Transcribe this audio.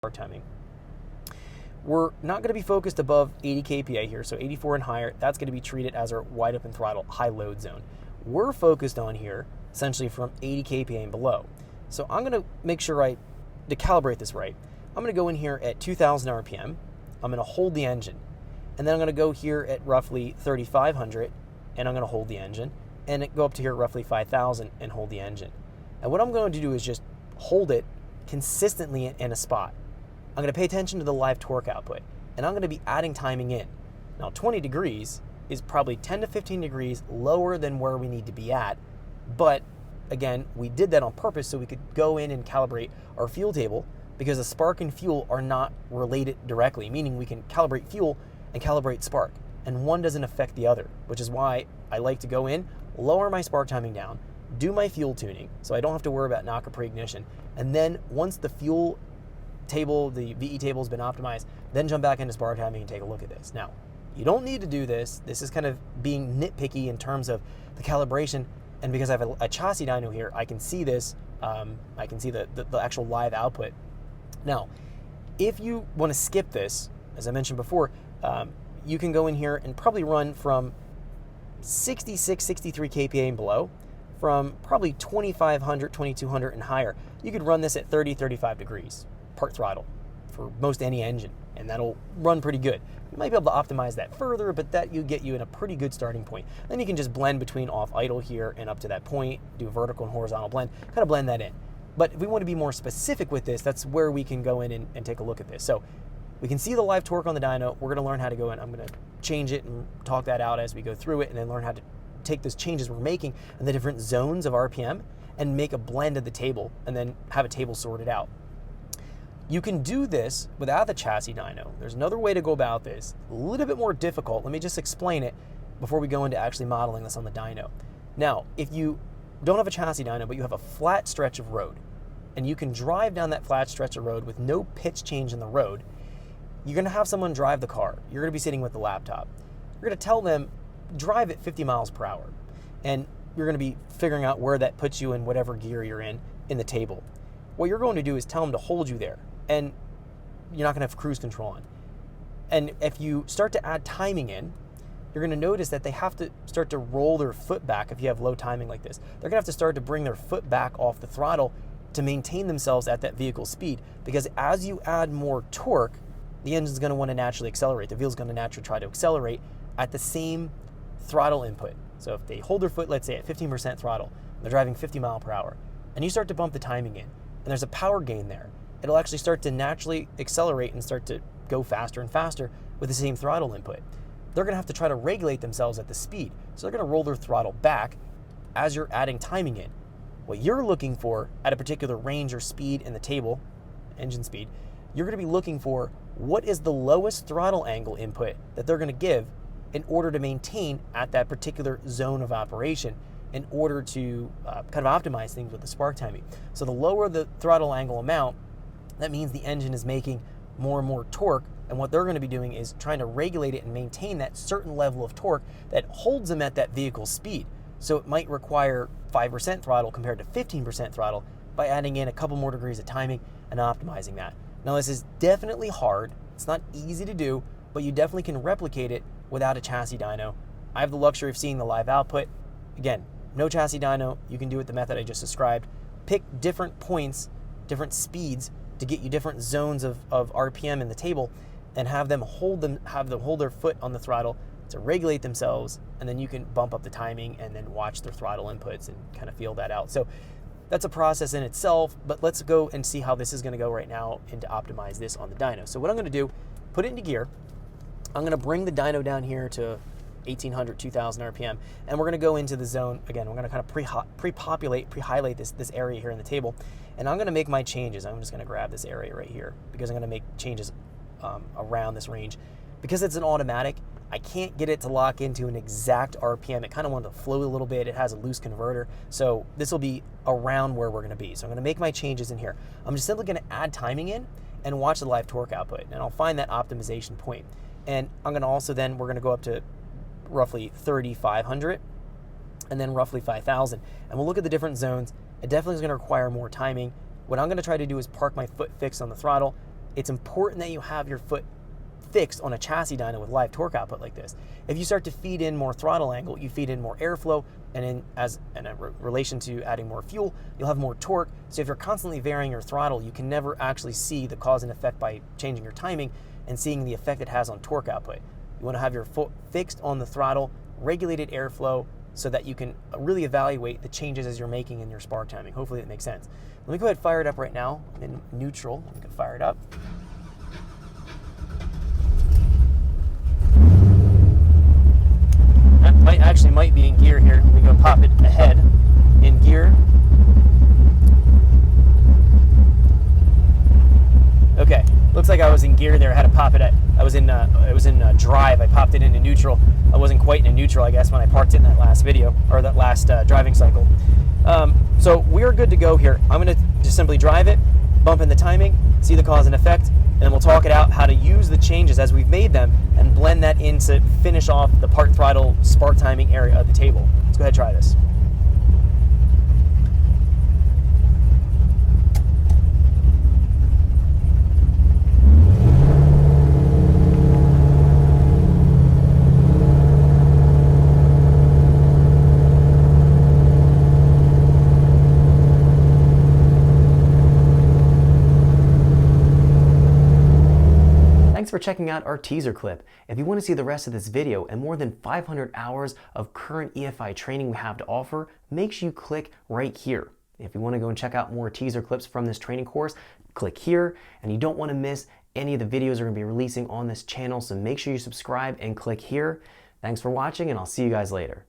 spark timing. We're not going to be focused above 80 kPa here, so 84 and higher, that's going to be treated as our wide open throttle high load zone. We're focused on here essentially from 80 kPa and below. So I'm going to make sure to calibrate this right. I'm going to go in here at 2,000 RPM. I'm going to hold the engine. And then I'm going to go here at roughly 3,500, and I'm going to hold the engine. And go up to here at roughly 5,000 and hold the engine. And what I'm going to do is just hold it consistently in a spot. I'm going to pay attention to the live torque output, and I'm going to be adding timing in. Now, 20 degrees is probably 10 to 15 degrees lower than where we need to be at, but again, we did that on purpose so we could go in and calibrate our fuel table, because the spark and fuel are not related directly, meaning we can calibrate fuel and calibrate spark, and one doesn't affect the other, which is why I like to go in, lower my spark timing down, do my fuel tuning so I don't have to worry about knock or pre-ignition, and then once the fuel table, the VE table has been optimized, then jump back into spark timing and take a look at this. Now, you don't need to do this. This is kind of being nitpicky in terms of the calibration, and because I have a chassis dyno here, I can see this. I can see the actual live output. Now, if you want to skip this, as I mentioned before, you can go in here and probably run from 66, 63 kPa and below, from probably 2,500, 2,200 and higher. You could run this at 30, 35 degrees, part throttle, for most any engine, and that'll run pretty good. You might be able to optimize that further, but that you get you in a pretty good starting point. Then you can just blend between off idle here and up to that point, do a vertical and horizontal blend, kind of blend that in. But if we want to be more specific with this, that's where we can go in and take a look at this. So we can see the live torque on the dyno. We're going to learn how to go in. I'm going to change it and talk that out as we go through it, and then learn how to take those changes we're making in the different zones of RPM and make a blend of the table, and then have a table sorted out. You can do this without the chassis dyno. There's another way to go about this, a little bit more difficult. Let me just explain it before we go into actually modeling this on the dyno. Now, if you don't have a chassis dyno, but you have a flat stretch of road, and you can drive down that flat stretch of road with no pitch change in the road, you're gonna have someone drive the car. You're gonna be sitting with the laptop. You're gonna tell them, drive at 50 miles per hour. And you're gonna be figuring out where that puts you in whatever gear you're in the table. What you're going to do is tell them to hold you there, and you're not gonna have cruise control on. And if you start to add timing in, you're gonna notice that they have to start to roll their foot back if you have low timing like this. They're gonna have to start to bring their foot back off the throttle to maintain themselves at that vehicle speed, because as you add more torque, the engine's going to want to naturally accelerate. The wheel's going to naturally try to accelerate at the same throttle input. So if they hold their foot, let's say at 15% throttle, they're driving 50 mile per hour, and you start to bump the timing in, and there's a power gain there, it'll actually start to naturally accelerate and start to go faster and faster with the same throttle input. They're going to have to try to regulate themselves at the speed. So they're going to roll their throttle back as you're adding timing in. What you're looking for at a particular range or speed in the table, engine speed, you're going to be looking for what is the lowest throttle angle input that they're going to give in order to maintain at that particular zone of operation, in order to kind of optimize things with the spark timing. So the lower the throttle angle amount, that means the engine is making more and more torque, and what they're going to be doing is trying to regulate it and maintain that certain level of torque that holds them at that vehicle speed. So it might require 5% throttle compared to 15% throttle by adding in a couple more degrees of timing and optimizing that. Now, this is definitely hard. It's not easy to do, but you definitely can replicate it without a chassis dyno. I have the luxury of seeing the live output. Again, no chassis dyno. You can do it the method I just described. Pick different points, different speeds to get you different zones of RPM in the table, and have them hold their foot on the throttle to regulate themselves, and then you can bump up the timing and then watch their throttle inputs and kind of feel that out. So that's a process in itself, but let's go and see how this is going to go right now and to optimize this on the dyno. So what I'm going to do, put it into gear. I'm going to bring the dyno down here to 1,800, 2,000 RPM, and we're going to go into the zone. Again, we're going to kind of pre-highlight this area here in the table, and I'm going to make my changes. I'm just going to grab this area right here because I'm going to make changes around this range. Because it's an automatic, I can't get it to lock into an exact RPM. It kind of wanted to float a little bit. It has a loose converter. So this will be around where we're going to be. So I'm going to make my changes in here. I'm just simply going to add timing in and watch the live torque output. And I'll find that optimization point. And I'm going to also then, we're going to go up to roughly 3,500 and then roughly 5,000. And we'll look at the different zones. It definitely is going to require more timing. What I'm going to try to do is park my foot fixed on the throttle, it's important that you have your foot fixed on a chassis dyno with live torque output like this. If you start to feed in more throttle angle, you feed in more airflow, and in relation to adding more fuel, you'll have more torque. So if you're constantly varying your throttle, you can never actually see the cause and effect by changing your timing and seeing the effect it has on torque output. You want to have your foot fixed on the throttle, regulated airflow, so that you can really evaluate the changes as you're making in your spark timing. Hopefully that makes sense. Let me go ahead and fire it up right now. I'm in neutral. We can fire it up. That might be in gear here. We go pop it ahead in gear. Okay, looks like I was in gear there. I had to pop it at. I was in drive. I popped it into neutral. I wasn't quite in neutral, I guess, when I parked it in that last video or that last driving cycle. So we're good to go here. I'm going to just simply drive it, bump in the timing, see the cause and effect, and then we'll talk it out how to use the changes as we've made them and blend that in to finish off the part throttle spark timing area of the table. Let's go ahead and try this. Thanks for checking out our teaser clip. If you want to see the rest of this video and more than 500 hours of current EFI training we have to offer, make sure you click right here. If you want to go and check out more teaser clips from this training course, click here, and you don't want to miss any of the videos we're going to be releasing on this channel, so make sure you subscribe and click here. Thanks for watching, and I'll see you guys later.